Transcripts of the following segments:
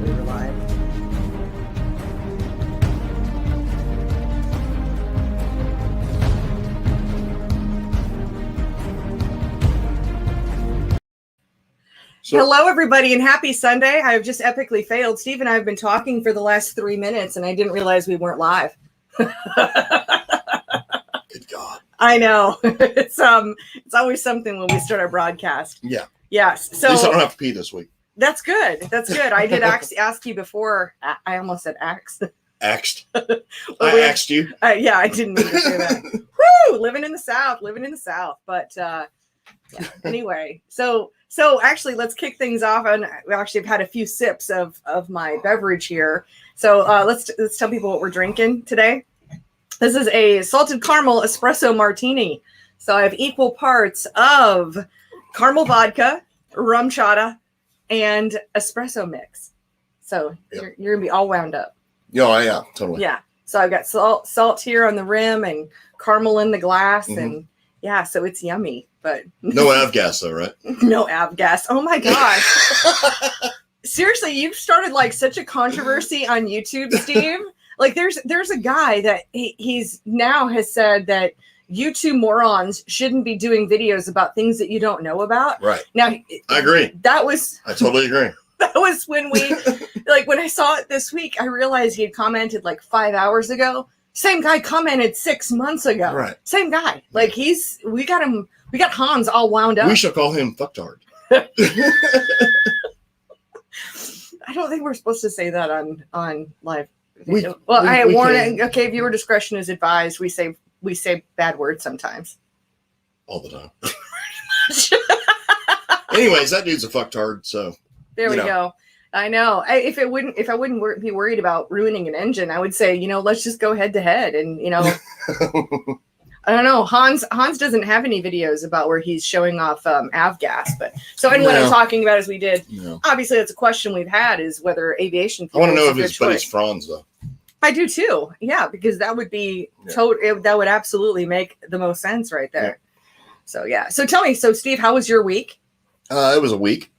we were live. So, hello, everybody, and happy Sunday. I've just epically failed. Steve and I have been talking for the last 3 minutes, and I didn't realize we weren't live. Good God. I know. It's always something when we start our broadcast. Yeah. Yes. So at least I don't have to pee this week. That's good. That's good. I did ask you before. I almost said asked. Axed. Well, I asked you. Yeah, I didn't mean to say that. Woo! Living in the South. But yeah. Anyway, so actually, let's kick things off. And we actually have had a few sips of my beverage here. So let's tell people what we're drinking today. This is a salted caramel espresso martini. So I have equal parts of caramel vodka, rum chata, and espresso mix. So you're gonna be all wound up. Yeah, totally. Yeah. So I've got salt here on the rim and caramel in the glass, and yeah, so it's yummy. But no avgas though, right? No avgas. Oh my gosh. Seriously, you've started like such a controversy on YouTube, Steve. Like there's a guy that he's now has said that YouTube morons shouldn't be doing videos about things that you don't know about. Right. Now I agree. I totally agree. That was when we when I saw it this week, I realized he had commented like 5 hours ago. Same guy commented 6 months ago. Right. Same guy. Like we got Hans all wound up. We should call him fucktard. I don't think we're supposed to say that on live. I warning. Okay, viewer discretion is advised. We say bad words sometimes. All the time. Anyways, that dude's a fucktard. So there we go. I know. If I wouldn't be worried about ruining an engine, I would say, let's just go head to head. And I don't know. Hans doesn't have any videos about where he's showing off avgas, but what I'm talking about is we did. No. Obviously, that's a question we've had is whether aviation. I want to know if his buddy's Franz though. I do too. Yeah, because that would be that would absolutely make the most sense right there. Yeah. So yeah. So tell me, Steve, how was your week? It was a week.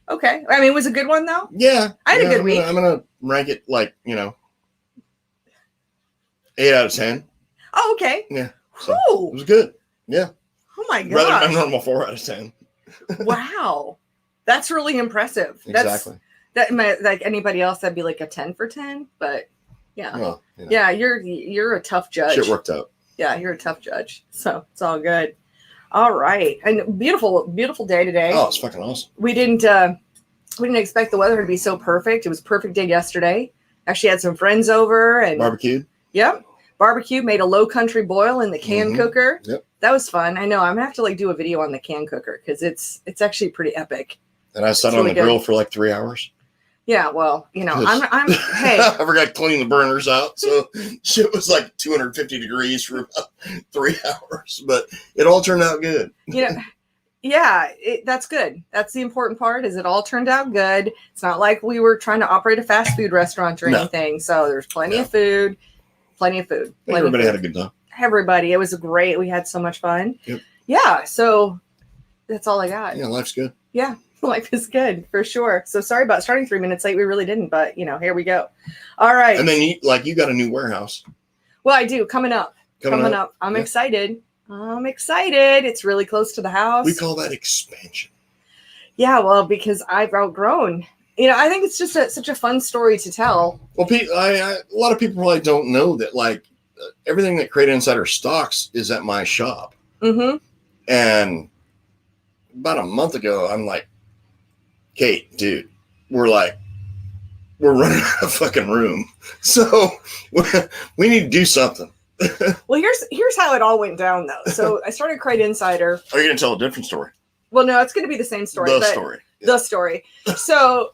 Okay. I mean, was it a good one though? Yeah. I had a good week. I'm gonna rank it 8 out of 10. Oh, okay. Yeah. So it was good. Yeah. Oh my god. Rather than my normal 4 out of 10. Wow. That's really impressive. Exactly. Like anybody else, that'd be like a 10 for 10. But yeah. Well, yeah, you're a tough judge. Shit worked out. Yeah, you're a tough judge. So it's all good. All right. And beautiful day today. Oh, it's fucking awesome. We didn't expect the weather to be so perfect. It was a perfect day yesterday. Actually had some friends over and barbecued. Yep. Barbecue, made a low country boil in the can cooker. Yep. That was fun. I know. I'm gonna have to do a video on the can cooker because it's actually pretty epic. And I sat on the grill for 3 hours. Yeah, well, I'm hey. I forgot to clean the burners out, so shit was 250 degrees for about 3 hours, but it all turned out good. Yeah, that's good. That's the important part. Is it all turned out good? It's not like we were trying to operate a fast food restaurant or anything. So there's plenty of food. Everybody had a good time. Everybody. It was great. We had so much fun. Yep. Yeah. So that's all I got. Yeah, life's good. Yeah, life is good for sure. So sorry about starting 3 minutes late. We really didn't, but here we go. All right. And then you got a new warehouse. Well, I do. Coming up. I'm excited. It's really close to the house. We call that expansion. Yeah, well, because I've outgrown. I think it's just such a fun story to tell. Well, a lot of people probably don't know that, everything that Crate Insider stocks is at my shop. Mm-hmm. And about a month ago, I'm like, Kate, dude, we're running out of fucking room. So we need to do something. Well, here's how it all went down, though. So I started Crate Insider. Are you going to tell a different story? Well, no, it's going to be the same story. The story. So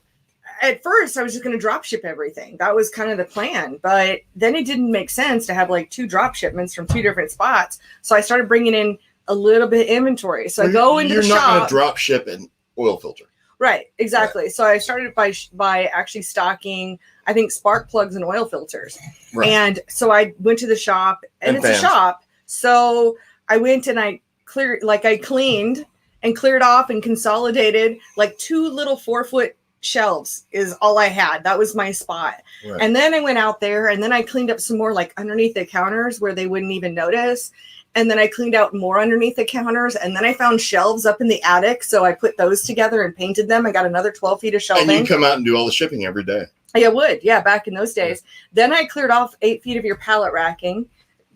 at first, I was just going to drop ship everything. That was kind of the plan. But then it didn't make sense to have 2 drop shipments from 2 different spots. So I started bringing in a little bit of inventory. So I go into the shop. You're not going to drop ship an oil filter. Right, exactly. Right. So I started by actually stocking, I think, spark plugs and oil filters. Right. And so I went to the shop, and it's fans. A shop. So I went and I cleaned and cleared off and consolidated 2 little 4-foot shelves is all I had. That was my spot. Right. And then I went out there and then I cleaned up some more like underneath the counters where they wouldn't even notice. And then I cleaned out more underneath the counters. And then I found shelves up in the attic. So I put those together and painted them. I got another 12 feet of shelving. And you come out and do all the shipping every day. I would. Yeah. Back in those days. Then I cleared off 8 feet of your pallet racking.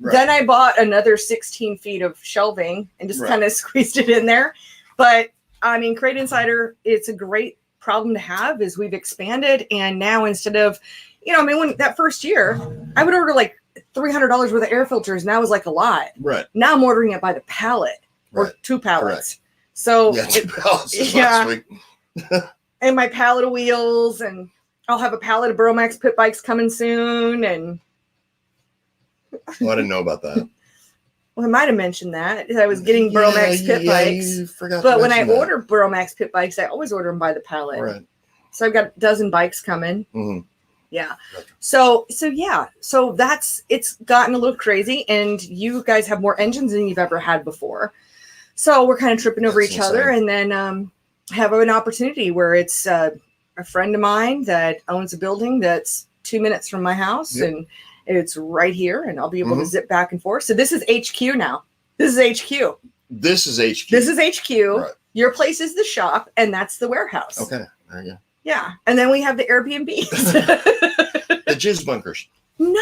Right. Then I bought another 16 feet of shelving and just kind of squeezed it in there. But I mean, Crate Insider, it's a great problem to have is we've expanded. And now instead of, when that first year, I would order like $300 worth of air filters. And that was like a lot. Right. Now I'm ordering it by the pallet or 2 pallets. Correct. So 2 pallets last week. And my pallet of wheels, and I'll have a pallet of Bromax pit bikes coming soon. And I didn't know about that. Well, I might have mentioned that I was getting Bromax pit bikes, but when I order Bromax pit bikes, I always order them by the pallet. Right. So I've got a dozen bikes coming. Mm-hmm. Yeah. So it's gotten a little crazy, and you guys have more engines than you've ever had before. So we're kind of tripping over each other, and then have an opportunity where it's a friend of mine that owns a building that's 2 minutes from my house, and it's right here, and I'll be able to zip back and forth. So this is HQ now. This is HQ. This is HQ. This is HQ. Right. Your place is the shop, and that's the warehouse. Okay. There you go. Yeah. And then we have the Airbnbs. The jizz bunkers. No.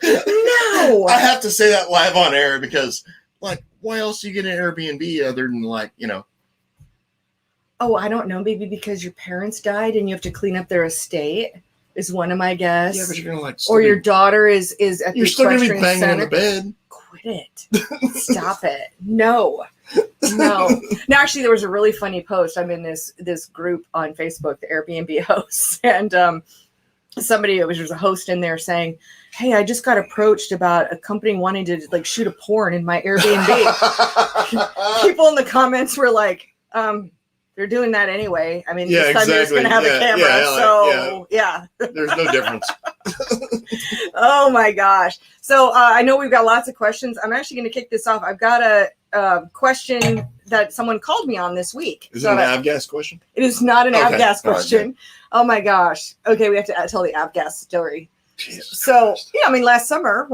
No. I have to say that live on air because, like, why else do you get an Airbnb other than, like, Oh, I don't know. Maybe because your parents died and you have to clean up their estate. Is one of my guess. Yeah, but you're gonna or your daughter is at you're the still gonna be equestrian banging center. in the bed. Quit it. Stop it. No. Now, actually, there was a really funny post. I'm in this group on Facebook, the Airbnb hosts, and somebody, was a host in there saying, "Hey, I just got approached about a company wanting to like shoot a porn in my Airbnb." People in the comments were like, they're doing that anyway. I mean, this time you're just going to have a camera. There's no difference. Oh my gosh. So I know we've got lots of questions. I'm actually going to kick this off. I've got a question that someone called me on this week. Is it an avgas question? It is not an avgas question. Right, oh my gosh. Okay. We have to tell the avgas story. Jesus so, Christ. I mean, last summer,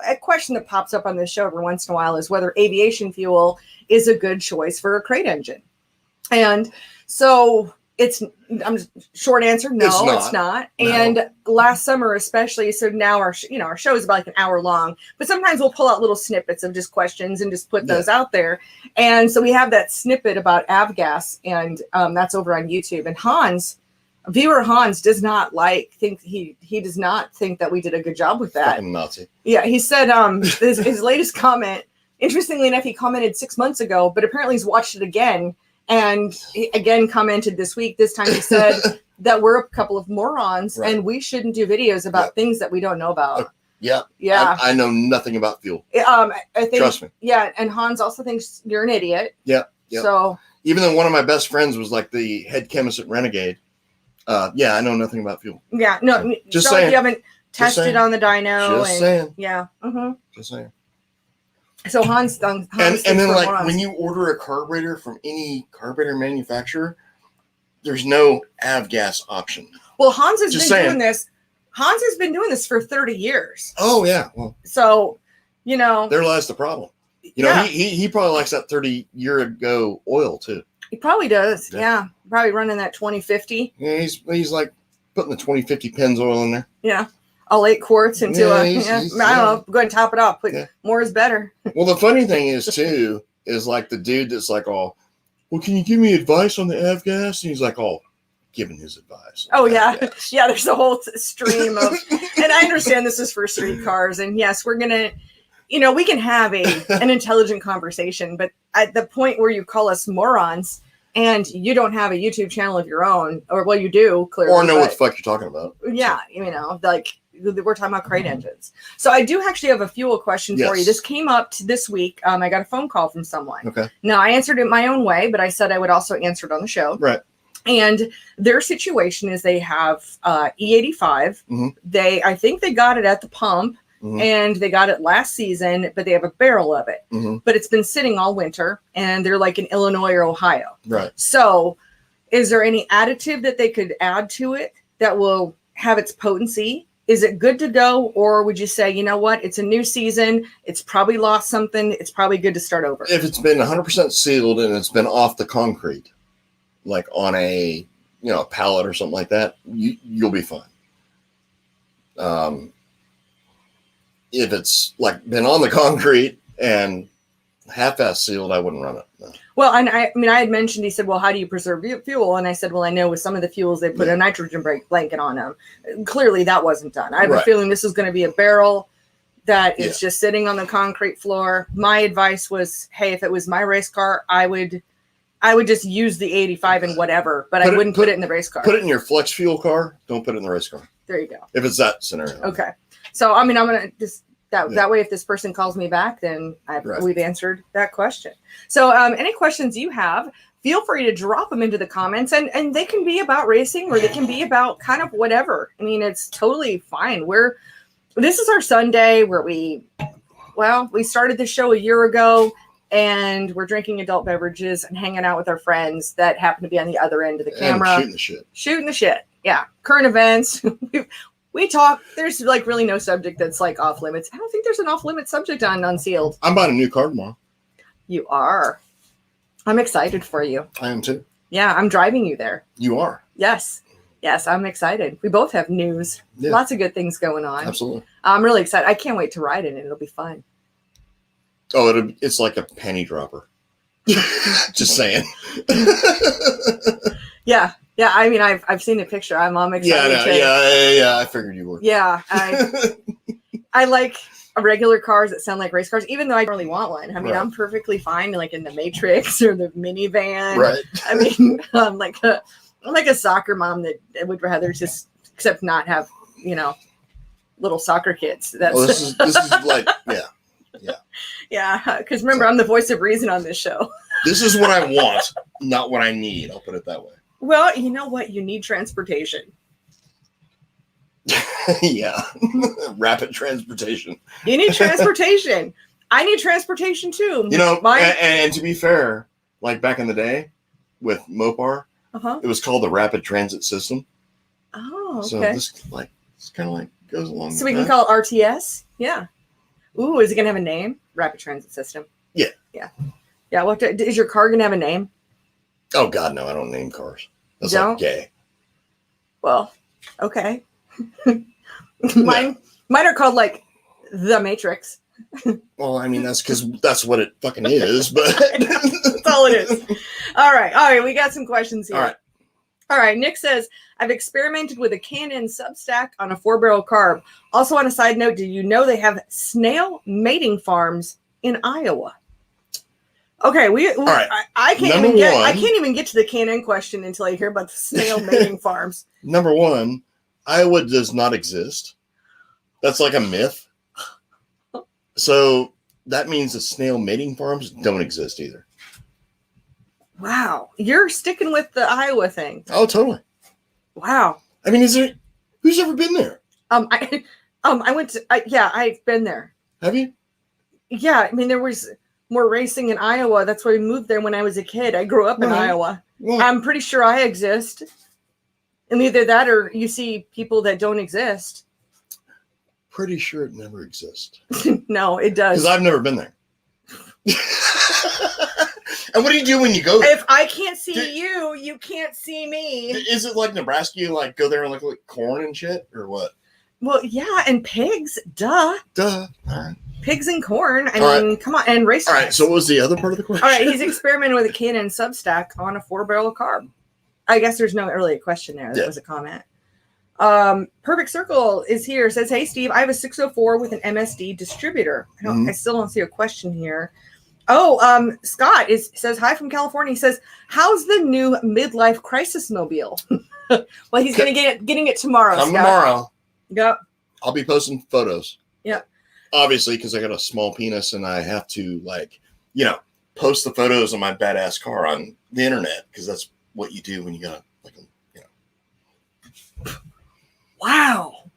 a question that pops up on this show every once in a while is whether aviation fuel is a good choice for a crate engine. And so short answer, no, it's not. No. And last summer, especially, so now our show is about like an hour long, but sometimes we'll pull out little snippets of just questions and just put those out there. And so we have that snippet about avgas, and that's over on YouTube. And viewer Hans does not he does not think that we did a good job with that. Fucking Nazi. Yeah, he said his latest comment, interestingly enough, he commented 6 months ago, but apparently he's watched it again. And he again commented this week. This time he said that we're a couple of morons and we shouldn't do videos about things that we don't know about. Yeah. I know nothing about fuel. I think, trust me. Yeah. And Hans also thinks you're an idiot. Yeah. So even though one of my best friends was like the head chemist at Renegade, I know nothing about fuel. Yeah. No, so, just saying. Like you haven't tested on the dyno. Just saying. Yeah. Mm-hmm. Just saying. So Hans and then like when you order a carburetor from any carburetor manufacturer, there's no avgas option. Well, Hans has doing this. Hans has been doing this for 30 years. Oh yeah. Well, so there lies the problem. He probably likes that 30-year ago oil too. He probably does. Yeah. Probably running that 2050. Yeah, he's like putting the 2050 Penn's oil in there. Yeah. All 8 quarts into I don't know, go ahead and top it off. More is better. Well, the funny thing is too, is like the dude that's like, well, can you give me advice on the avgas? And he's like, giving his advice. Oh yeah. Avgas. Yeah. There's a whole stream of, and I understand this is for street cars, and yes, we're going to, we can have an intelligent conversation, but at the point where you call us morons and you don't have a YouTube channel of your own, or well, you do clearly. Or know what the fuck you're talking about. Yeah. Like, we're talking about crate engines. So I do actually have a fuel question for you. This came up this week. I got a phone call from someone. Okay. Now I answered it my own way, but I said I would also answer it on the show. Right. And their situation is they have E85. Mm-hmm. I think they got it at the pump, and they got it last season, but they have a barrel of it. Mm-hmm. But it's been sitting all winter, and they're like in Illinois or Ohio. Right. So Is there any additive that they could add to it that will have its potency? Is it good to go? Or would you say, you know what? It's a new season. It's probably lost something. It's probably good to start over. If it's been 100% sealed and it's been off the concrete, like on a, a pallet or something like that, you'll be fine. If it's like been on the concrete and half-ass sealed, I wouldn't run it. No. Well, and I had mentioned, he said, well, how do you preserve fuel? And I said, well, I know with some of the fuels, they put a nitrogen blanket on them. Clearly that wasn't done. I have a feeling this is going to be a barrel that is just sitting on the concrete floor. My advice was, hey, if it was my race car, I would just use the 85 and whatever, but I wouldn't put it in the race car. Put it in your flex fuel car. Don't put it in the race car. There you go. If it's that scenario. Okay. So, I'm going to just, that way, if this person calls me back, then we've answered that question. So any questions you have, feel free to drop them into the comments, and they can be about racing or they can be about kind of whatever. I mean, it's totally fine. This is our Sunday where we started the show a year ago, and we're drinking adult beverages and hanging out with our friends that happen to be on the other end of the camera. Shooting the shit. Yeah. Current events. We talk. There's like really no subject that's like off limits. I don't think there's an off limit subject on Unsealed. I'm buying a new car tomorrow. You are. I'm excited for you. I am too. Yeah, I'm driving you there. You are. Yes, I'm excited. We both have news. Yeah. Lots of good things going on. Absolutely. I'm really excited. I can't wait to ride in it. It'll be fun. Oh, it's like a penny dropper. Just saying. Yeah. Yeah, I mean, I've seen the picture. I'm excited. Yeah. I figured you were. Yeah, I like regular cars that sound like race cars, even though I don't really want one. I mean, I'm perfectly fine, like in the Matrix or the minivan. Right. I mean, I'm like a soccer mom that would rather just except not have little soccer kids. That's this is like yeah. Because remember, I'm the voice of reason on this show. This is what I want, not what I need. I'll put it that way. Well, you know what? You need transportation. Yeah. Rapid transportation. You need transportation. I need transportation too. And to be fair, like back in the day with Mopar, it was called the Rapid Transit System. Oh, okay. So this kind of like goes along. So we can call it RTS? Yeah. Ooh, is it going to have a name? Rapid Transit System. Yeah. Yeah. Yeah. What is your car going to have a name? Oh God, no! I don't name cars. That's like gay. Well, okay. Mine are called like the Matrix. Well, I mean that's what it fucking is, but that's all it is. All right. We got some questions here. All right. Nick says, I've experimented with a Canon substack on a 4-barrel carb. Also, on a side note, do you know they have snail mating farms in Iowa? Okay, I can't even get to the Canon question until I hear about the snail mating farms. Number one, Iowa does not exist. That's like a myth. So that means the snail mating farms don't exist either. Wow, you're sticking with the Iowa thing. Oh, totally. Wow. I mean, who's ever been there? I've been there. Have you? Yeah, I mean, there was more racing in Iowa. That's why we moved there when I was a kid. I grew up in Iowa. Well, I'm pretty sure I exist. And either that or you see people that don't exist. Pretty sure it never exists. No, it does. Because I've never been there. And what do you do when you go there? If I can't see you, you can't see me. Is it like Nebraska? You like go there and look like corn and shit, or what? Well, yeah, and pigs. Duh. All right. Pigs and corn. I mean, come on. And racetracks. All right. So what was the other part of the question? All right. He's experimenting with a Canon substack on a 4-barrel carb. I guess there's no really a question there. That was a comment. Perfect Circle is here. Says, hey, Steve, I have a 604 with an MSD distributor. I still don't see a question here. Oh, Scott says, hi from California. He says, how's the new midlife crisis mobile? Well, he's going to getting it tomorrow. Come tomorrow. Yep. I'll be posting photos. Yep. Obviously, because I got a small penis and I have to post the photos of my badass car on the internet because that's what you do when you got Wow.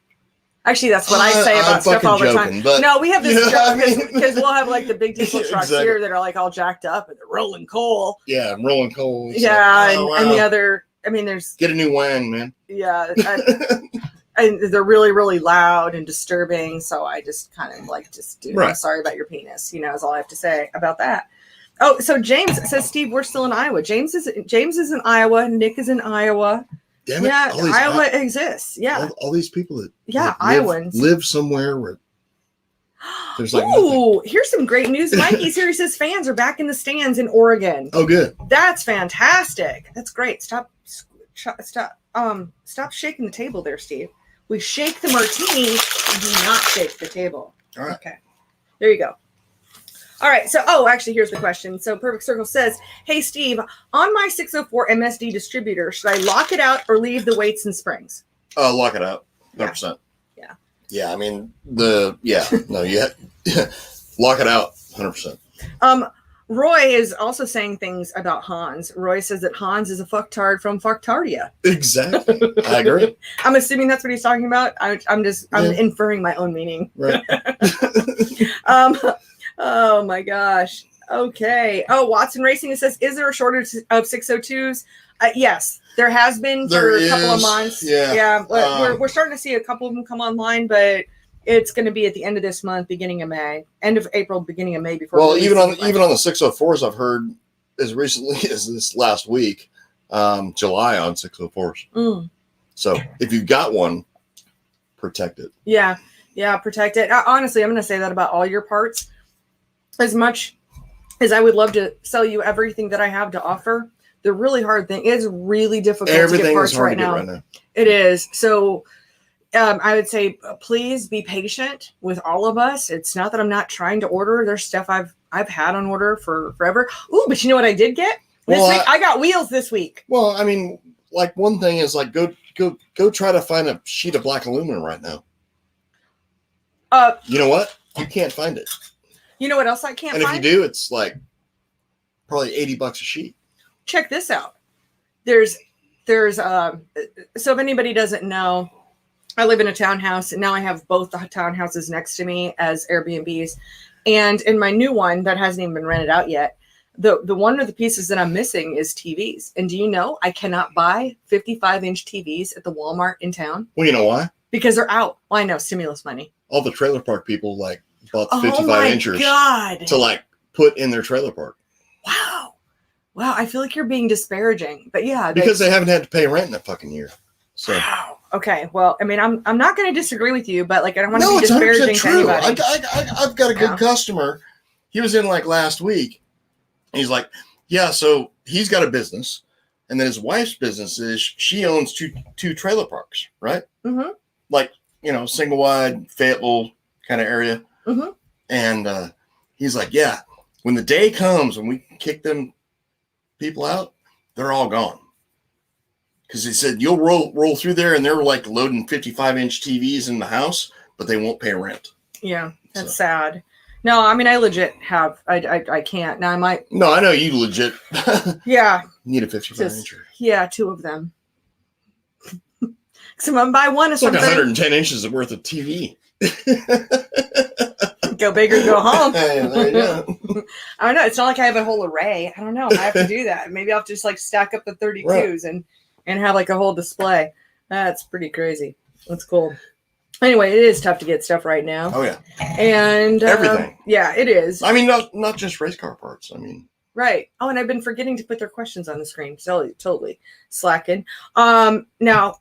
Actually, that's what I say about stuff all the time. But, no, we have this joke because I mean, we'll have like the big diesel trucks exactly. here that are like all jacked up and they're rolling coal. Yeah, rolling coal. Yeah, like, and the other, I mean, there's get a new wang, man. Yeah, and they're really, really loud and disturbing. So I just kind of like dude, I'm sorry about your penis. Is all I have to say about that. Oh, so James says, Steve, we're still in Iowa. James is in Iowa. Nick is in Iowa. Damn it. Yeah, Iowa exists. Yeah. All these people that Iowans live somewhere where there's like nothing. Here's some great news. Mikey's here. He says fans are back in the stands in Oregon. Oh, good. That's fantastic. That's great. Stop shaking the table there, Steve. We shake the martini. We do not shake the table. All right. Okay. There you go. All right. So, actually, here's the question. So, Perfect Circle says, hey, Steve, on my 604 MSD distributor, should I lock it out or leave the weights and springs? Lock it out. 100%. Yeah. Yeah. I mean, lock it out. 100%. Roy is also saying things about Hans. Roy says that Hans is a fucktard from Fucktardia. Exactly. I agree. I'm assuming that's what he's talking about. I'm inferring my own meaning. Right. Oh my gosh. Okay. Oh, Watson Racing says, is there a shortage of 602s? Yes, there has been for a couple of months. Yeah. Yeah. But we're starting to see a couple of them come online, but it's going to be at the end of this month, beginning of May, end of April, beginning of May. Before even on the 604s, I've heard as recently as this last week, July on 604s. So if you've got one, protect it. Yeah, protect it. Honestly, I'm going to say that about all your parts. As much as I would love to sell you everything that I have to offer, the really hard thing is really difficult to get parts right now. It is. So I would say, please be patient with all of us. It's not that I'm not trying to order. There's stuff I've had on order for forever. Ooh, but you know what I did get this week? I got wheels this week. Well, I mean, like one thing is like go try to find a sheet of black aluminum right now. You know what? You can't find it. You know what else I can't find? And if you do, it's like probably $80 a sheet. Check this out. There's so if anybody doesn't know, I live in a townhouse and now I have both the townhouses next to me as Airbnbs. And in my new one that hasn't even been rented out yet, the one of the pieces that I'm missing is TVs. And do you know I cannot buy 55-inch TVs at the Walmart in town? Well, you know why? Because they're out. Well, I know, stimulus money. All the trailer park people like bought the 55-inchers to like put in their trailer park. Wow, I feel like you're being disparaging, but yeah, because they haven't had to pay rent in a fucking year. So wow. Okay, well, I mean, I'm not going to disagree with you, but like I don't want to be disparaging to anybody. I've got a good customer. He was in like last week. He's like, yeah, so he's got a business, and then his wife's business is she owns two trailer parks, right? Mm-hmm. Like single wide Fayetteville kind of area. Mm-hmm. And he's like, yeah, when the day comes when we kick them people out, they're all gone. Because he said you'll roll through there and they're like loading 55-inch TVs in the house, but they won't pay rent. Yeah, that's sad. No, I mean I legit have. I can't now. I might. No, I know you legit. Yeah. Need a 55-incher. Yeah, 2 of them. Someone buy one of something. Like 110 inches worth of TV. Go big or go home. Hey, there you go. I don't know. It's not like I have a whole array. I don't know. I have to do that. Maybe I'll have to just like stack up the 32s and have like a whole display. That's pretty crazy. That's cool. Anyway, it is tough to get stuff right now. Oh yeah. And everything. Yeah, it is. I mean, not just race car parts. I mean. Right. Oh, and I've been forgetting to put their questions on the screen. Totally slacking. Now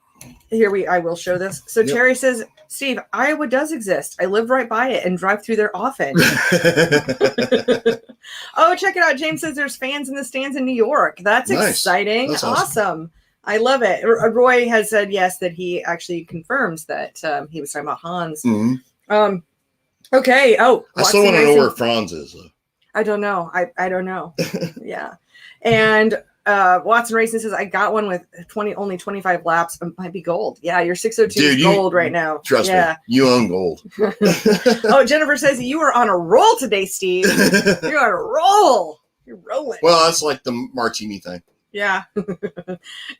I will show this. So yep. Terry says, Steve, Iowa does exist. I live right by it and drive through there often. Oh, check it out. James says there's fans in the stands in New York. That's nice. Exciting. That's awesome. I love it. Roy has said yes, that he actually confirms that he was talking about Hans. Mm-hmm. Okay. Oh, I still want to know where Franz is. I don't know. I don't know. Yeah. And Watson Racing says I got one with only 25 laps. It might be gold. Yeah, your 602 is gold right now. Trust me, you own gold. Oh, Jennifer says you are on a roll today, Steve. You're on a roll. You're rolling. Well, that's like the Martini thing. Yeah.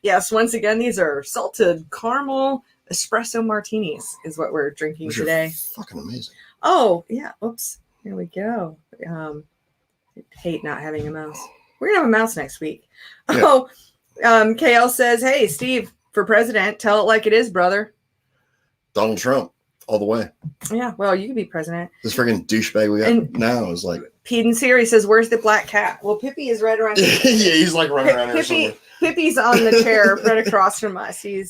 Yes. Once again, these are salted caramel Espresso Martinis is what we're drinking Which today. Fucking amazing. Oh, yeah. Oops. Here we go. Hate not having a mouse. We're going to have a mouse next week. Yeah. Oh, KL says, hey, Steve, for president, tell it like it is, brother. Donald Trump, all the way. Yeah, well, you could be president. This freaking douchebag we got now is like... Pete and Siri says, where's the black cat? Well, Pippi is right around here. Yeah, he's like running around here somewhere. Pippi's on the chair right across from us. He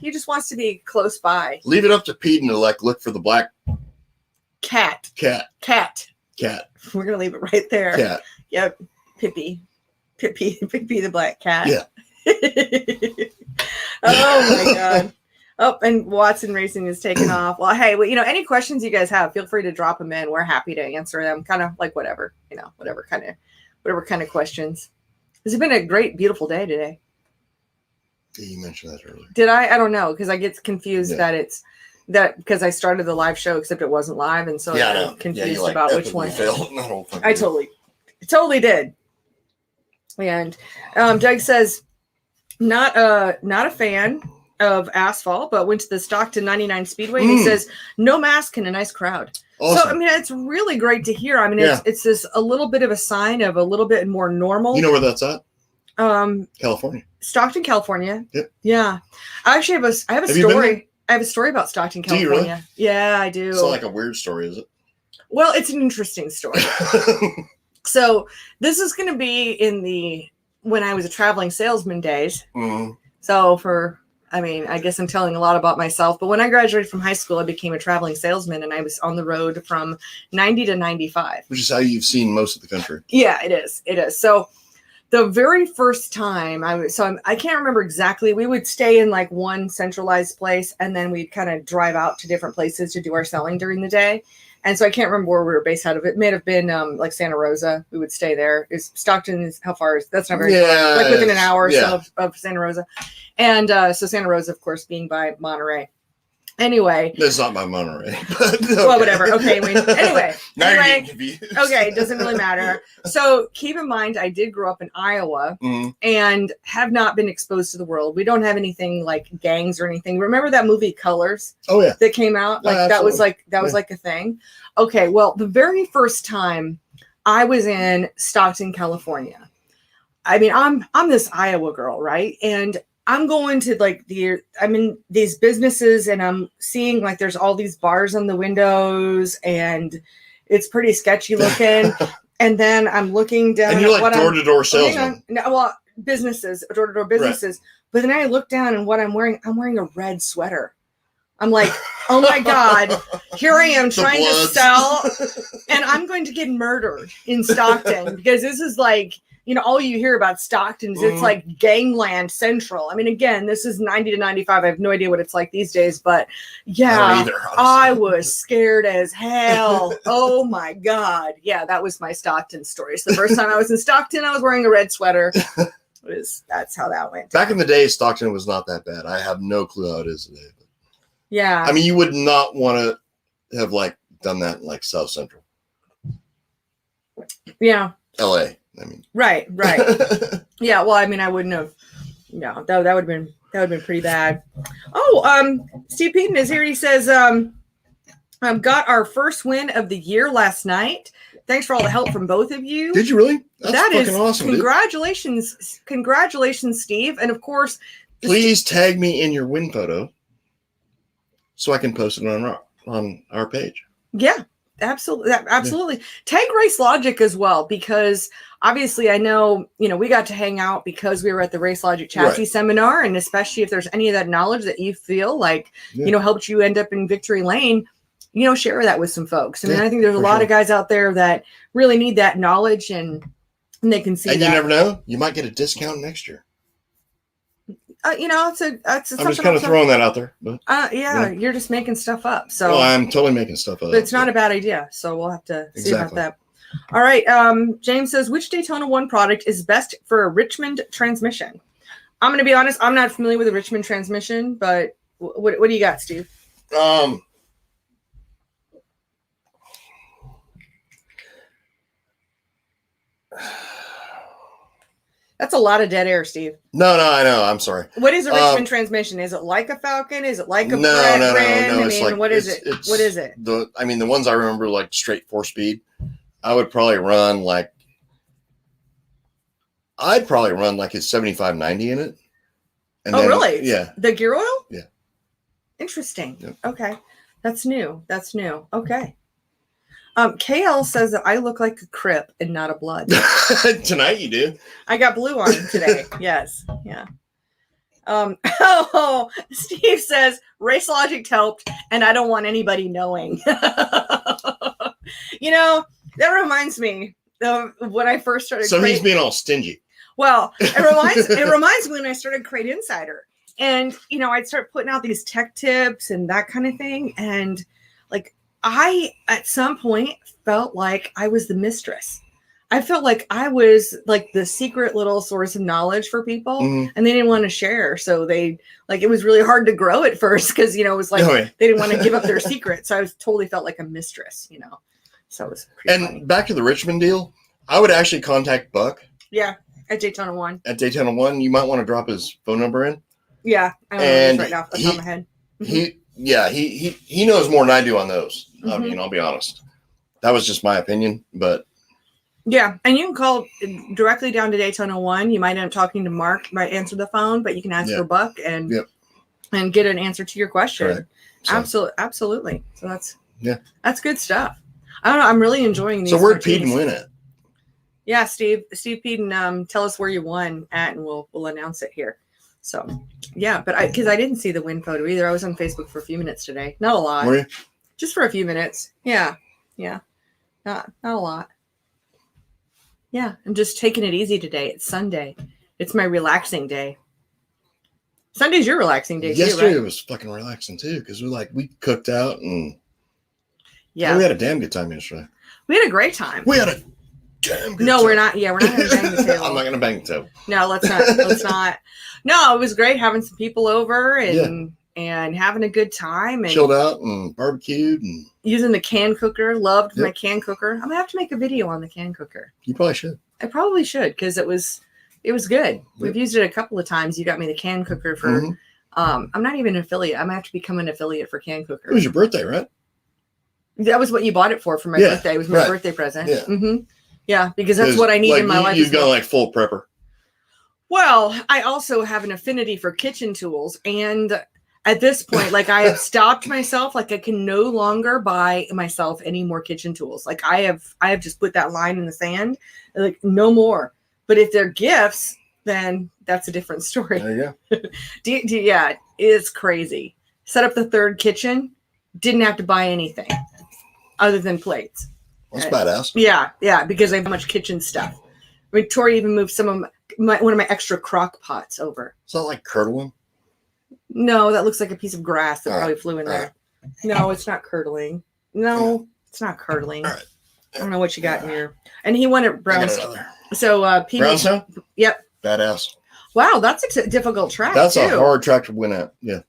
just wants to be close by. Leave it up to Pete and to like look for the black... Cat. We're going to leave it right there. Cat. Yep. Pippi the black cat. Yeah. Oh my God. Oh, and Watson Racing is taken off. Well, hey, any questions you guys have, feel free to drop them in. We're happy to answer them. Kind of like whatever kind of questions. It's been a great, beautiful day today. Yeah, you mentioned that earlier. Did I? I don't know, because I get confused that because I started the live show, except it wasn't live, and so I'm confused about which one. I totally did. And Doug says, not a fan of asphalt, but went to the Stockton 99 Speedway, and he says, no mask and a nice crowd. Awesome. So, it's really great to hear. It's this a little bit of a sign of a little bit more normal. You know where that's at? California. Stockton, California. Yep. Yeah. I actually have a story. I have a story about Stockton, California. Do you really? Yeah, I do. It's not like a weird story, is it? Well, it's an interesting story. So this is going to be when I was a traveling salesman days. Mm-hmm. So I guess I'm telling a lot about myself, but when I graduated from high school, I became a traveling salesman, and I was on the road from 90 to 95. Which is how you've seen most of the country. Yeah, it is. So the very first time I can't remember exactly. We would stay in like one centralized place, and then we'd kind of drive out to different places to do our selling during the day. And so I can't remember where we were based out of. It may have been like Santa Rosa. We would stay there. Stockton how far is that's not very far. Like within an hour or so of Santa Rosa. And so Santa Rosa, of course, being by Monterey. Anyway. That's not by Monterey. But okay. Well, whatever. Okay. Anyway. Now you're getting confused. Okay. It doesn't really matter. So keep in mind, I did grow up in Iowa and have not been exposed to the world. We don't have anything like gangs or anything. Remember that movie Colors? Oh, yeah. That came out? Like that was like a thing. Okay. Well, the very first time I was in Stockton, California, I'm this Iowa girl, right? And I'm going to I'm in these businesses, and I'm seeing like there's all these bars on the windows, and it's pretty sketchy looking. And then I'm looking down. And you're like door-to-door salesman. Businesses, door-to-door businesses. Right. But then I look down, and what I'm wearing a red sweater. I'm like, oh my God, here I am trying to sell, and I'm going to get murdered in Stockton because this is like, all you hear about Stockton is it's like gangland central. Again, this is 90 to 95. I have no idea what it's like these days, but yeah, I was scared as hell. Oh my God. Yeah, that was my Stockton story. So the first time I was in Stockton, I was wearing a red sweater. That's how that went. Back in the day, Stockton was not that bad. I have no clue how it is today. But yeah. You would not want to have done that in South Central. Yeah. LA. Right. Yeah. Well, I wouldn't have. No, that would have been pretty bad. Oh, Steve Peden is here. He says, got our first win of the year last night. Thanks for all the help from both of you. Did you really? That's fucking awesome. Congratulations, dude. Congratulations, Steve. And of course, please tag me in your win photo so I can post it on our page. Yeah. Absolutely. Yeah. Tag Race Logic as well, because obviously I know, we got to hang out because we were at the Race Logic Chassis seminar. And especially if there's any of that knowledge that you feel like, helped you end up in victory lane, share that with some folks. I think there's a lot of guys out there that really need that knowledge and they can see that. You never know. You might get a discount next year. I'm just kind of throwing that out there. But you're just making stuff up. So well, I'm totally making stuff up. But it's not a bad idea. So we'll have to see about that. All right. James says, which Daytona 1 product is best for a Richmond transmission? I'm going to be honest. I'm not familiar with a Richmond transmission, but what do you got, Steve? That's a lot of dead air, Steve. No, I know. I'm sorry. What is a Richmond transmission? Is it like a Falcon? Is it like a no. I It's mean, like, what is it? What is it? The ones I remember, like straight 4-speed, I'd probably run like a 75-90 in it. And oh, then, really? Yeah. The gear oil? Yeah. Interesting. Yep. Okay. That's new. Okay. KL says that I look like a Crip and not a Blood. Tonight you do. I got blue on today. Yes. Yeah. Steve says race logic helped, and I don't want anybody knowing. You know, that reminds me of when I first started. So he's being all stingy. Well, it reminds me when I started CrateInsider, and you know, I'd start putting out these tech tips and that kind of thing, and like I at some point felt like I was the mistress. I felt like I was like the secret little source of knowledge for people, and they didn't want to share. So they it was really hard to grow at first because, you know, it was like they didn't want to give up their secret. So I totally felt like a mistress, you know. So it was pretty funny. Back to the Richmond deal, I would actually contact Buck. Yeah, at Daytona 1. At Daytona 1, you might want to drop his phone number in. Yeah, I don't know this right now off the top of my head. He knows more than I do on those. I mean, I'll be honest. That was just my opinion, but yeah, and you can call directly down to Daytona 1. You might end up talking to Mark, might answer the phone, but you can ask for Buck and get an answer to your question. So. Absolutely. So that's good stuff. I don't know. I'm really enjoying these. So where'd Peden win it? Yeah, Steve Peden, tell us where you won at, and we'll announce it here. So yeah, but because I didn't see the win photo either. I was on Facebook for a few minutes today. Not a lot. Were you? Just for a few minutes. Yeah. Not a lot. Yeah, I'm just taking it easy today. It's Sunday. It's my relaxing day. Sunday's your relaxing day Yesterday too, right? was fucking relaxing too, because we cooked out and we had a damn good time yesterday. We had a great time. We had a damn good time. We're not. Yeah, we're not going to bang the table. I'm not going to bang the table. No, let's not. No, it was great having some people over and having a good time and chilled out and barbecued and using the can cooker. Loved my can cooker. I'm gonna have to make a video on the can cooker. You probably should. I probably should because it was good. Yep. We've used it a couple of times. You got me the can cooker for. I'm not even an affiliate. I'm gonna have to become an affiliate for can cooker. It was your birthday, right? That was what you bought it for my birthday. It was my birthday present. Yeah. Yeah, because that's what I need in my life. You've got like full prepper. Well, I also have an affinity for kitchen tools, and at this point, like I have stopped myself. Like I can no longer buy myself any more kitchen tools. Like I have just put that line in the sand. Like no more. But if they're gifts, then that's a different story. There you go. Yeah, it's crazy. Set up the third kitchen. Didn't have to buy anything other than plates. That's badass. Yeah, because I have much kitchen stuff. Victoria even moved some of one of my extra crock pots over. It's not like curdling. No, that looks like a piece of grass that probably flew in there. No, it's not curdling. No, it's not curdling. All right. I don't know what you got in here. And he wanted brown. So Brownstone? Yep. Badass. Wow, that's a difficult track. That's a hard track to win at. Yeah.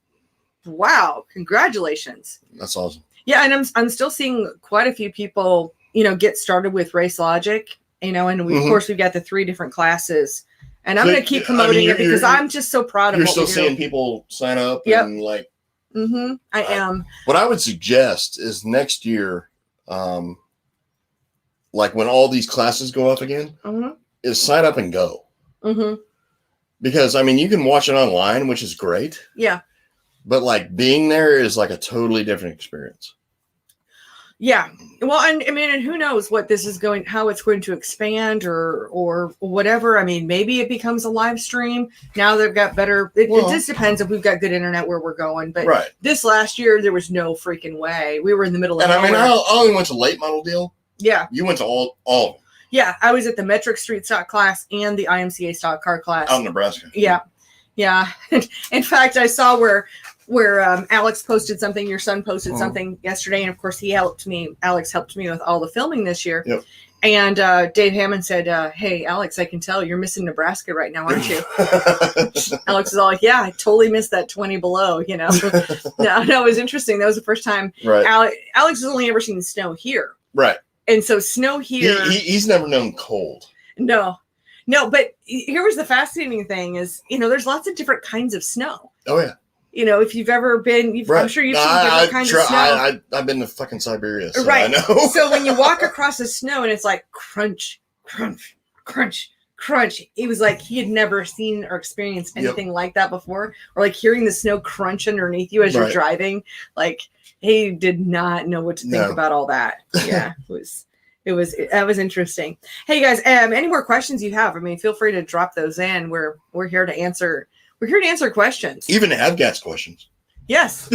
Wow, congratulations. That's awesome. Yeah, and I'm still seeing quite a few people, get started with Race Logic, and of course we've got the 3 different classes. And I'm going to keep promoting it because I'm just so proud of it. You're still seeing people sign up and like. I am. What I would suggest is next year, like when all these classes go up again, is sign up and go. Because you can watch it online, which is great. Yeah. But like being there is like a totally different experience. Yeah. Well, and who knows what this is how it's going to expand or whatever. Maybe it becomes a live stream. Now they've got better. It just depends if we've got good internet where we're going. But this last year, there was no freaking way. We were in the middle of nowhere. I only went to late model deal. Yeah. You went to all of them. Yeah. I was at the metric street stock class and the IMCA stock car class. Out in Nebraska. Yeah. Yeah. In fact, I saw where Alex posted something, your son posted something yesterday. And of course Alex helped me with all the filming this year. Yep. And Dave Hammond said, hey, Alex, I can tell you're missing Nebraska right now, aren't you? Alex is all like, yeah, I totally missed that 20 below, No, it was interesting. That was the first time. Right. Alex has only ever seen snow here. Right. And so snow here. He's never known cold. No. No, but here was the fascinating thing is, there's lots of different kinds of snow. Oh, yeah. If you've ever been, I'm sure you've seen different kinds of snow. I've been to fucking Siberia, so right. I know. So when you walk across the snow and it's like crunch, crunch, crunch, crunch, it was like he had never seen or experienced anything like that before, or like hearing the snow crunch underneath you as you're driving. Like he did not know what to think about all that. Yeah, that was interesting. Hey guys, any more questions you have? I mean, feel free to drop those in. We're here to answer. We're here to answer questions. Even Avgas questions. Yes.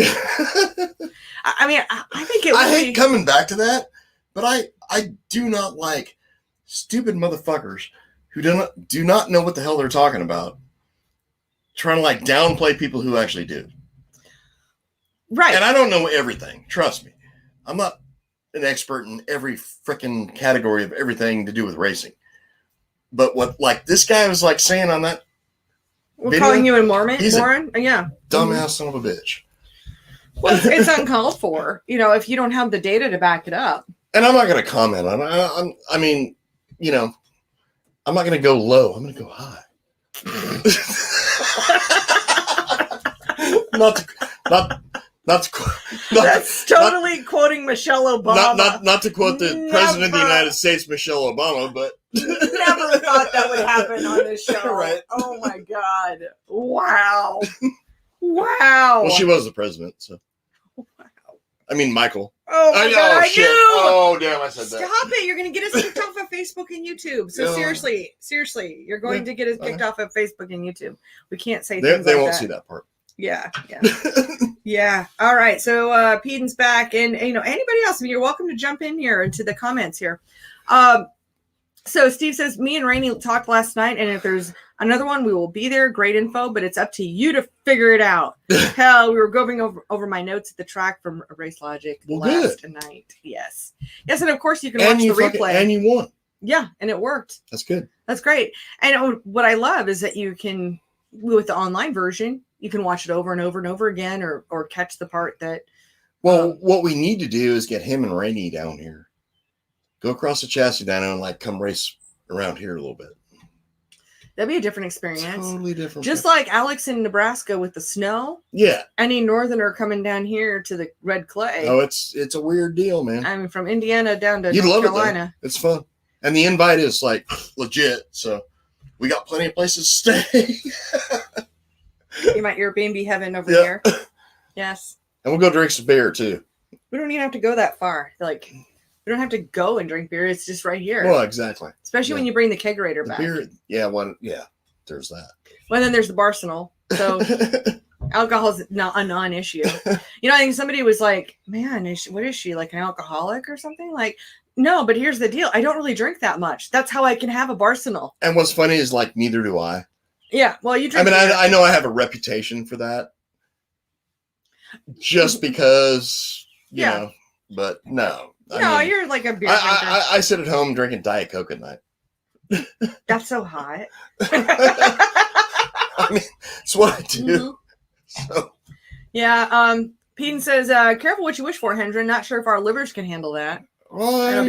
I mean, I think I hate coming back to that, but I do not like stupid motherfuckers who do not know what the hell they're talking about, trying to like downplay people who actually do. Right. And I don't know everything. Trust me. I'm not an expert in every freaking category of everything to do with racing. But what like this guy was like saying on that We're calling you a Mormon? Yeah. Dumbass son of a bitch. Well, it's uncalled for, if you don't have the data to back it up. And I'm not going to comment on it. I mean, I'm not going to go low. I'm going to go high. That's totally quoting Michelle Obama. Not to quote the President of the United States, Michelle Obama, but never thought that would happen on this show. Right. Oh my God. Wow. Wow. Well, she was the president, so. Wow. I mean, Michael. Oh my God, I shit. knew. Oh, damn, I said that. Stop it. You're going to get us kicked off of Facebook and YouTube. So seriously, you're going to get us kicked off of Facebook and YouTube. We can't say things they like won't that. see that part. Yeah. Yeah. All right. So Peden's back, and anybody else, you're welcome to jump in here into the comments here. So Steve says, me and Rainey talked last night, and if there's another one, we will be there. Great info, but it's up to you to figure it out. Hell, we were going over my notes at the track from Race Logic last night. Yes, and of course you can watch the replay. And you won. Yeah, and it worked. That's good. That's great. And what I love is that you can, with the online version, you can watch it over and over and over again, or catch the part that. Well, what we need to do is get him and Rainey down here. Go across the chassis dyno and come race around here a little bit. That'd be a different experience. Totally different. Just like Alex in Nebraska with the snow. Yeah. Any northerner coming down here to the red clay. Oh, it's a weird deal, man. I mean, from Indiana down to North Carolina. It's fun. And the invite is legit. So we got plenty of places to stay. You might Airbnb heaven over here. Yes. And we'll go drink some beer too. We don't even have to go that far. We don't have to go and drink beer. It's just right here. Well, exactly. Especially when you bring the kegerator back. Beer, there's that. Well, then there's the Barsenal. So alcohol is not a non-issue. I think somebody was like, man, what is she, like an alcoholic or something? No, but here's the deal. I don't really drink that much. That's how I can have a Barsenal. And what's funny is neither do I. Yeah, well, you drink. I mean, I know I have a reputation for that. Just because, you know, but no. You're like a beer drinker. I sit at home drinking Diet Coke at night. That's so hot. I mean, it's what I do. Mm-hmm. So. Yeah. Peden says, careful what you wish for, Hendren. Not sure if our livers can handle that. Well,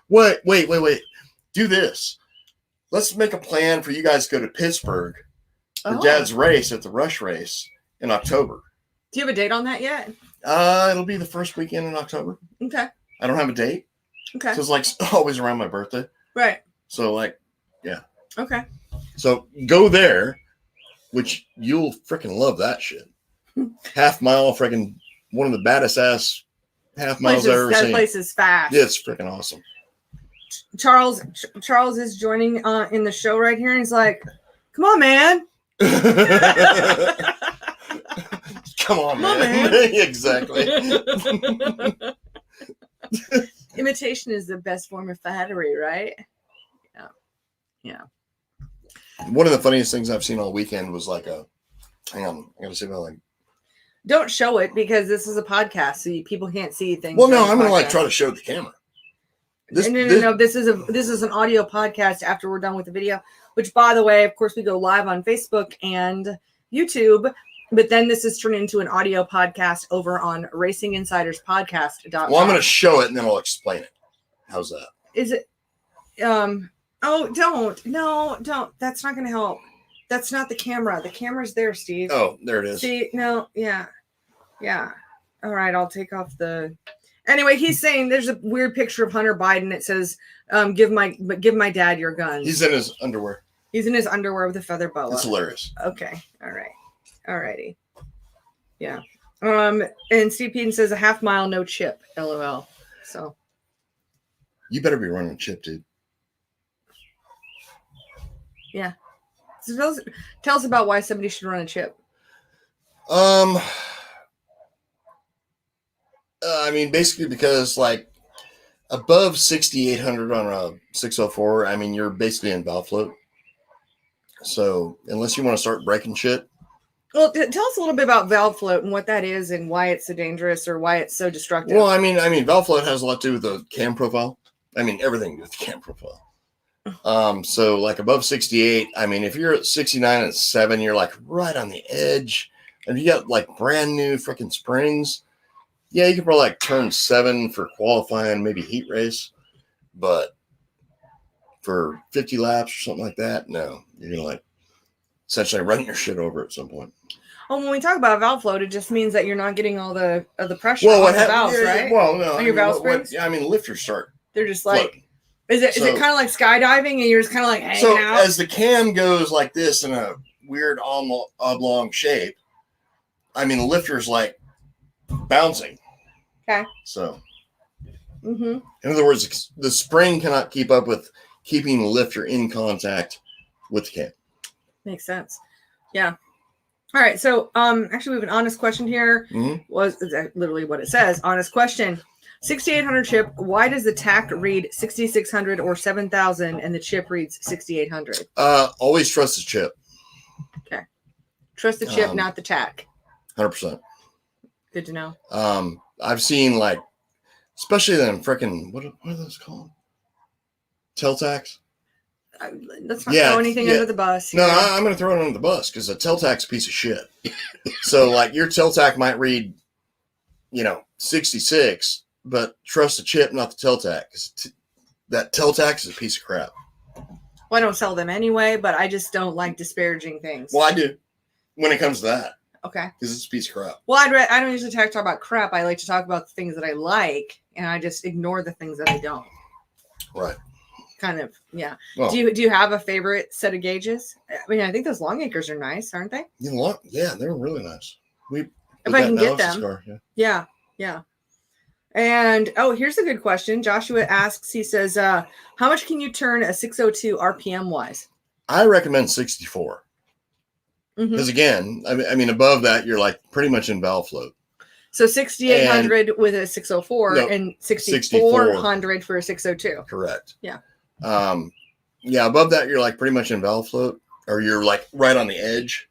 wait. Do this. Let's make a plan for you guys to go to Pittsburgh for Dad's race at the Rush race in October. Do you have a date on that yet? It'll be the first weekend in October. Okay. I don't have a date. Okay. So it's always around my birthday. Right. So yeah. Okay. So go there, which you'll freaking love that shit. Half mile, freaking one of the baddest ass half miles I've ever seen. That place is fast. Yeah, it's freaking awesome. Charles is joining in the show right here, and he's like, "Come on, man." Come on, man. Exactly. Imitation is the best form of flattery, right? Yeah. One of the funniest things I've seen all weekend was hang on, I gotta see about Don't show it because this is a podcast, so people can't see things. Well, no, I'm gonna try to show the camera. No. This is an audio podcast after we're done with the video. Which, by the way, of course, we go live on Facebook and YouTube. But then this is turned into an audio podcast over on RacingInsidersPodcast.com. Well, I'm going to show it and then I'll explain it. How's that? Is it? Oh, don't. No, don't. That's not going to help. That's not the camera. The camera's there, Steve. Oh, there it is. See, no, yeah. Yeah. All right, I'll take off the. Anyway, he's saying there's a weird picture of Hunter Biden. It says, give my dad your gun. He's in his underwear. He's in his underwear with a feather boa. It's hilarious. Okay. All right. All righty. Yeah. And Steve Peden says a half mile, no chip. LOL. So. You better be running a chip, dude. Yeah. So tell us about why somebody should run a chip. I mean, basically because like above 6,800 on a 604, I mean, you're basically in valve float. So unless you want to start breaking shit. Well, tell us a little bit about valve float and what that is and why it's so dangerous or why it's so destructive. Well, I mean, valve float has a lot to do with the cam profile. I mean, everything to do with the cam profile. So like above 68, I mean, if you're at 69 and 7, you're like right on the edge. And you got like brand new freaking springs. Yeah, you could probably like turn 7 for qualifying, maybe heat race. But for 50 laps or something like that, no. You're going to like essentially run your shit over at some point. Well, when we talk about valve float, it just means that you're not getting all the pressure on the valves, right? Well, no. On your valve springs? I mean, lifters start. They're just like, floating. Is it kind of like skydiving and you're just kind of like hanging out? As the cam goes like this in a weird oblong shape, I mean, the lifter's like bouncing. Okay. So, in other words, the spring cannot keep up with keeping the lifter in contact with the cam. Makes sense. Yeah. All right. So, actually, we have an honest question here. Was literally what it says. Honest question. 6,800 chip. Why does the tack read 6,600 or 7,000 and the chip reads 6,800? Always trust the chip. Okay. Trust the chip, not the tack. 100%. Good to know. I've seen like, especially them freaking, what are those called? Tail tacks? Let's not throw anything under the bus. No, I'm going to throw it under the bus because a tail tack's a piece of shit. So like your tail tack might read, 66, but trust the chip, not the tail tack. That tail tack is a piece of crap. Well, I don't sell them anyway, but I just don't like disparaging things. Well, I do when it comes to that. Okay. Because it's a piece of crap. Well, I don't usually talk about crap. I like to talk about the things that I like, and I just ignore the things that I don't. Right. Kind of, yeah. Well, do you have a favorite set of gauges? I mean, I think those Longacres are nice, aren't they? Yeah, they're really nice. If I can get them. Yeah. And here's a good question. Joshua asks. He says, "How much can you turn a 602 RPM wise?" I recommend 64. Because again, I mean, above that, you're like pretty much in valve float. So 6,800 with a 604 and 6,400 for a 602. Correct. Yeah. Yeah, above that, you're like pretty much in valve float, or you're like right on the edge.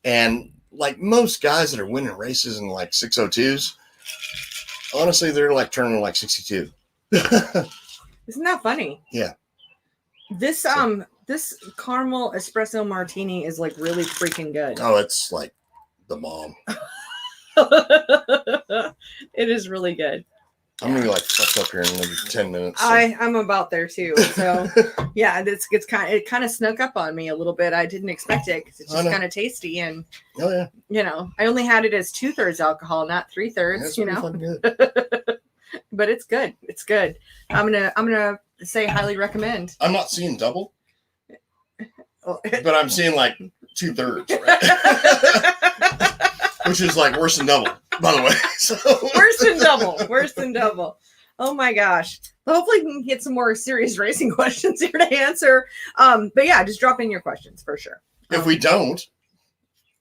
And like most guys that are winning races in like 602s, honestly, they're like turning like 62. Isn't that funny? Yeah. This caramel espresso martini is like really freaking good. Oh, it's like the bomb. It is really good. I'm gonna be like fucked up here in maybe 10 minutes. So. I'm about there too. So yeah, it kind of snuck up on me a little bit. I didn't expect it because it's just kind of tasty and I only had it as 2/3 alcohol, not 3/3. That's Good. But it's good. It's good. I'm gonna say highly recommend. I'm not seeing double, but I'm seeing like 2/3, right? Which is like worse than double, by the way. So. Worse than double. Oh my gosh. Hopefully we can get some more serious racing questions here to answer. But yeah, just drop in your questions for sure. If we don't,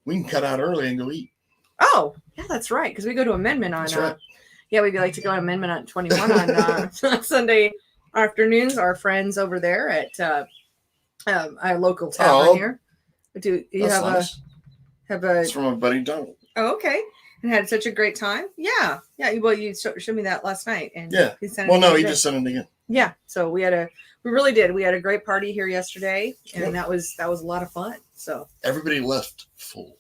we can cut out early and go eat. Oh, yeah, that's right. Because we go to amendment on. That's right. Yeah, we'd like to go to amendment on 21 on Sunday afternoons. Our friends over there at our local tavern here. Do you have nice. It's from a buddy Donald. Oh, okay. And had such a great time. Yeah. Well, you showed me that last night, and he sent it. He just sent it again. Yeah. So we really did. We had a great party here yesterday, and that was a lot of fun. So everybody left full.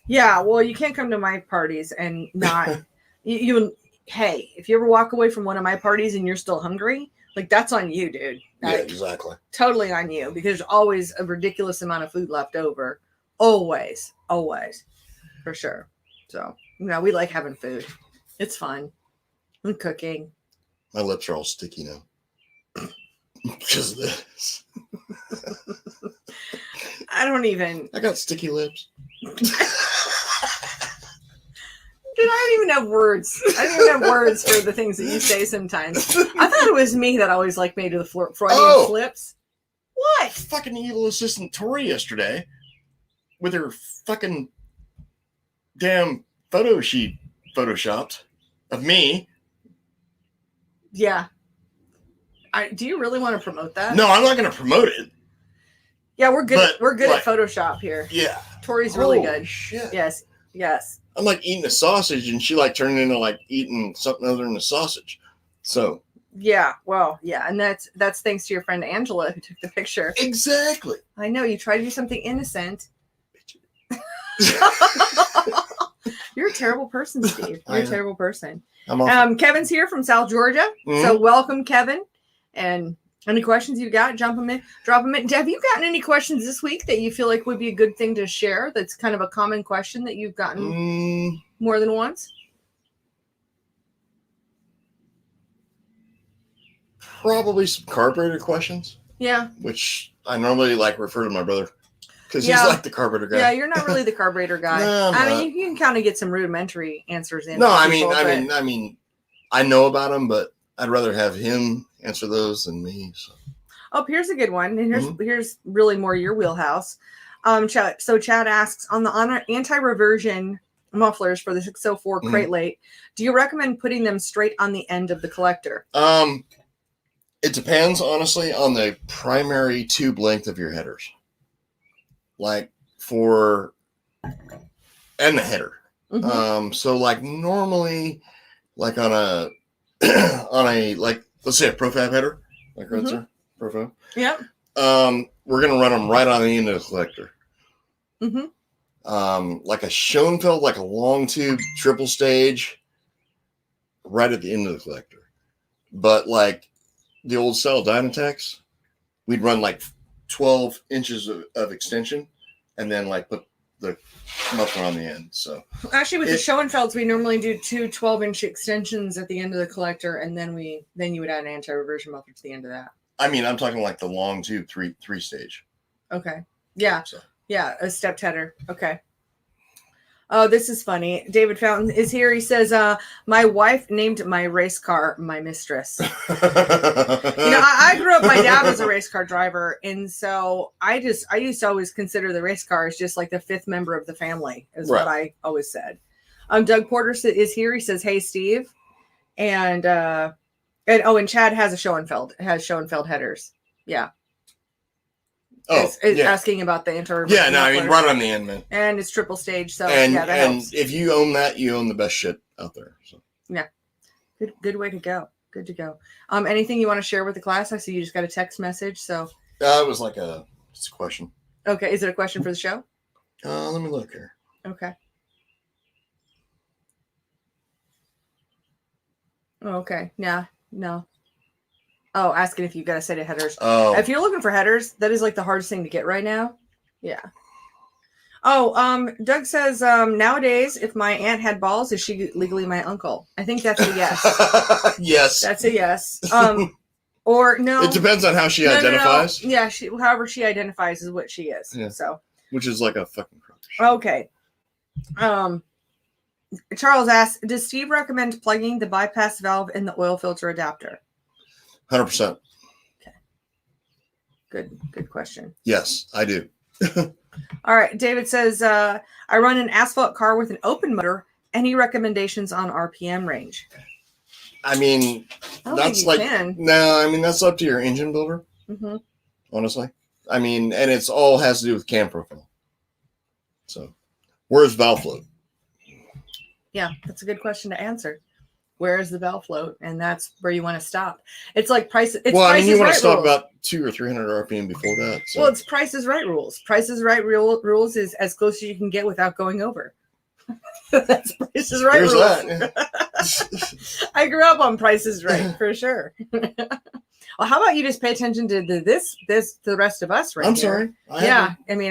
Yeah. Well, you can't come to my parties and not you. Hey, if you ever walk away from one of my parties and you're still hungry, like that's on you, dude. Yeah, exactly. Totally on you, because there's always a ridiculous amount of food left over. Always, for sure. So, we like having food. It's fun. And cooking. My lips are all sticky now. Because of this. I got sticky lips. Dude, I don't even have words. I don't even have words for the things that you say sometimes. I thought it was me that always made the Freudian slips. What? Fucking evil assistant Tori yesterday with her fucking damn photo sheet photoshopped of me. Yeah. Do you really want to promote that? No, I'm not going to promote it. Yeah, we're good. We're good at Photoshop here. Yeah. Tori's really good. Shit. Yes. I'm eating a sausage, and she turned into eating something other than a sausage. So. Yeah. Well, yeah, and that's thanks to your friend Angela who took the picture. Exactly. I know you try to do something innocent. You're a terrible person, Steve. You're a terrible person. Kevin's here from South Georgia, so welcome, Kevin. And any questions you got, drop them in. Have you gotten any questions this week that you feel like would be a good thing to share? That's kind of a common question that you've gotten more than once. Probably some carburetor questions. Yeah. Which I normally refer to my brother. Because he's the carburetor guy. Yeah, you're not really the carburetor guy. No, I mean, you can kind of get some rudimentary answers in. No, I mean, I know about him, but I'd rather have him answer those than me. So. Oh, here's a good one. And here's really more your wheelhouse. Chad asks, on the anti-reversion mufflers for the 604 crate late, do you recommend putting them straight on the end of the collector? It depends, honestly, on the primary tube length of your headers. And the header. Normally, on a let's say a profab header, right there, profab. Yep. We're gonna run them right on the end of the collector. A Schoenfeld, a long tube triple stage, right at the end of the collector. But the old style Dynatex, we'd run 12 inches of extension, and then put the muffler on the end. So actually, with the Schoenfelds, we normally do two 12-inch extensions at the end of the collector, and then you would add an anti-reversion muffler to the end of that. I mean, I'm talking the long tube three stage. Okay. Yeah. So. Yeah, a stepped header. Okay. Oh, this is funny. David Fountain is here. He says, my wife named my race car my mistress. I grew up, my dad was a race car driver. And so I used to always consider the race car as just the fifth member of the family is what I always said. Doug Porter is here. He says, hey, Steve. And Chad has Schoenfeld headers. Yeah. Asking about the inter. Yeah, no, I mean, right on the end, man. And it's triple stage, so that helps. If you own that, you own the best shit out there. So. Yeah, good way to go. Good to go. Anything you want to share with the class? I see you just got a text message, so. It was it's a question. Okay, is it a question for the show? Let me look here. Okay. Oh, okay. Yeah. No. Oh, asking if you've got a set of headers. Oh. If you're looking for headers, that is the hardest thing to get right now. Yeah. Oh, Doug says, nowadays, if my aunt had balls, is she legally my uncle? I think that's a yes. Yes. That's a yes. Or no. It depends on how she identifies. No. Yeah, however she identifies is what she is. Yeah. So. Which is a fucking crush. Okay. Charles asks, does Steve recommend plugging the bypass valve in the oil filter adapter? 100%. Okay. Good question. Yes, I do. All right. David says, I run an asphalt car with an open motor. Any recommendations on RPM range? I mean, that's that's up to your engine builder. Honestly. I mean, and it's all has to do with cam profile. So, where's valve float? Yeah, that's a good question to answer. Where is the valve float? And that's where you want to stop. It's price. You want to stop about 200 or 300 RPM before that. So. Well, it's Price is Right rules. Price is Right rules is as close as you can get without going over. That's Price is Right rules. That, yeah. I grew up on Price is Right for sure. Well, how about you just pay attention to the rest of us right I'm here? sorry. I mean,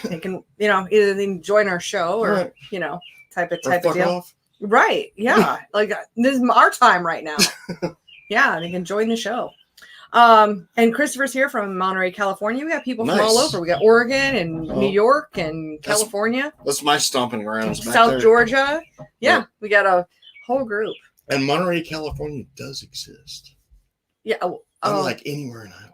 they can, either they can join our show or, Right. type of fuck deal. off. Right. Yeah. Like this is our time right now. Yeah. They can join the show. And Christopher's here from Monterey, California. We got people from all over. We got Oregon and New York and California. That's my stomping grounds. Back South there. Georgia. Yeah. We got a whole group. And Monterey, California does exist. Yeah. Unlike anywhere in Iowa.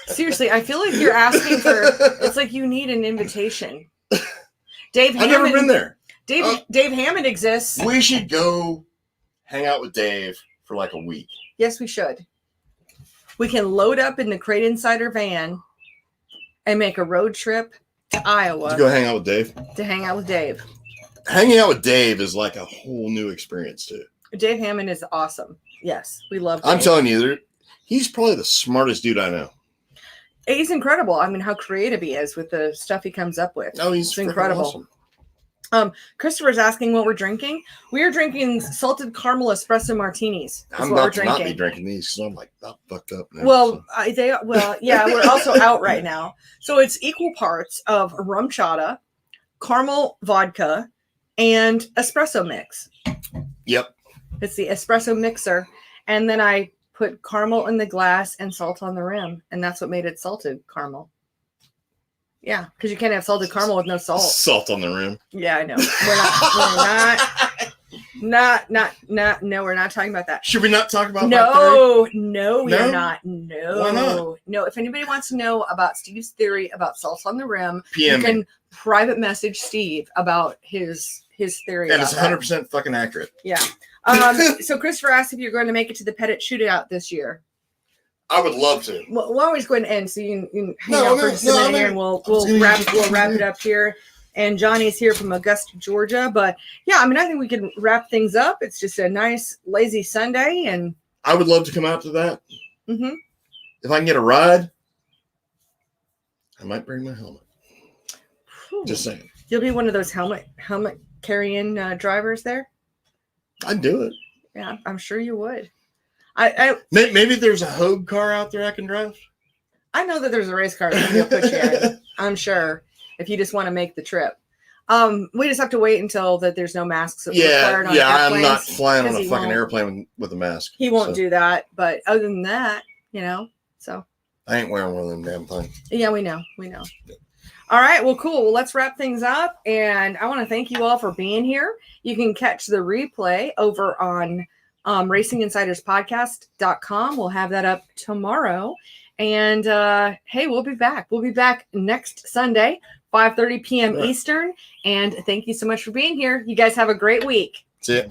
Seriously, I feel like you're asking for, it's like you need an invitation. Dave Hammond. I've never been there. Dave Hammond exists. We should go hang out with Dave for like a week. Yes, we should. We can load up in the Crate Insider van and make a road trip to Iowa. To go hang out with Dave? To hang out with Dave. Hanging out with Dave is like a whole new experience, too. Dave Hammond is awesome. Yes, we love Dave. I'm telling you, he's probably the smartest dude I know. He's incredible. I mean, how creative he is with the stuff he comes up with. Oh, he's incredible. Awesome. Christopher's asking what we're drinking. We are drinking salted caramel espresso martinis. I'm about to not be drinking these because I'm like about fucked up now. Well, yeah, we're also out right now. So it's equal parts of rum chata, caramel vodka, and espresso mix. Yep. It's the espresso mixer. And then I put caramel in the glass and salt on the rim. And that's what made it salted caramel. Yeah, because you can't have salted caramel with no salt. Salt on the rim. Yeah, I know. We're not talking about that. Should we not talk about that? No, we are not. No. Why not? No, if anybody wants to know about Steve's theory about salt on the rim, PM you can private message Steve about his theory. And it's 100% fucking accurate. Yeah. So Christopher asked if you're going to make it to the Pettit shootout this year. I would love to. Well, we'll always go ahead and end, so you can hang out for just a minute here, and we'll wrap it up here. And Johnny's here from Augusta, Georgia. But yeah, I mean, I think we can wrap things up. It's just a nice, lazy Sunday, and I would love to come out to that. Mm-hmm. If I can get a ride, I might bring my helmet. Whew. Just saying. You'll be one of those helmet carrying drivers there. I'd do it. Yeah, I'm sure you would. Maybe there's a Hogue car out there I can drive. I know that there's a race car that will put you in. I'm sure if you just want to make the trip. We just have to wait until that there's no masks required on airplanes. I'm not flying on a fucking airplane with a mask. He won't do that. But other than that, so I ain't wearing one of them damn things. Yeah, we know. All right. Well, cool. Well, let's wrap things up. And I want to thank you all for being here. You can catch the replay over on RacingInsidersPodcast.com. We'll have that up tomorrow. And hey, we'll be back. We'll be back next Sunday, 5:30 p.m. Eastern. And thank you so much for being here. You guys have a great week. See ya.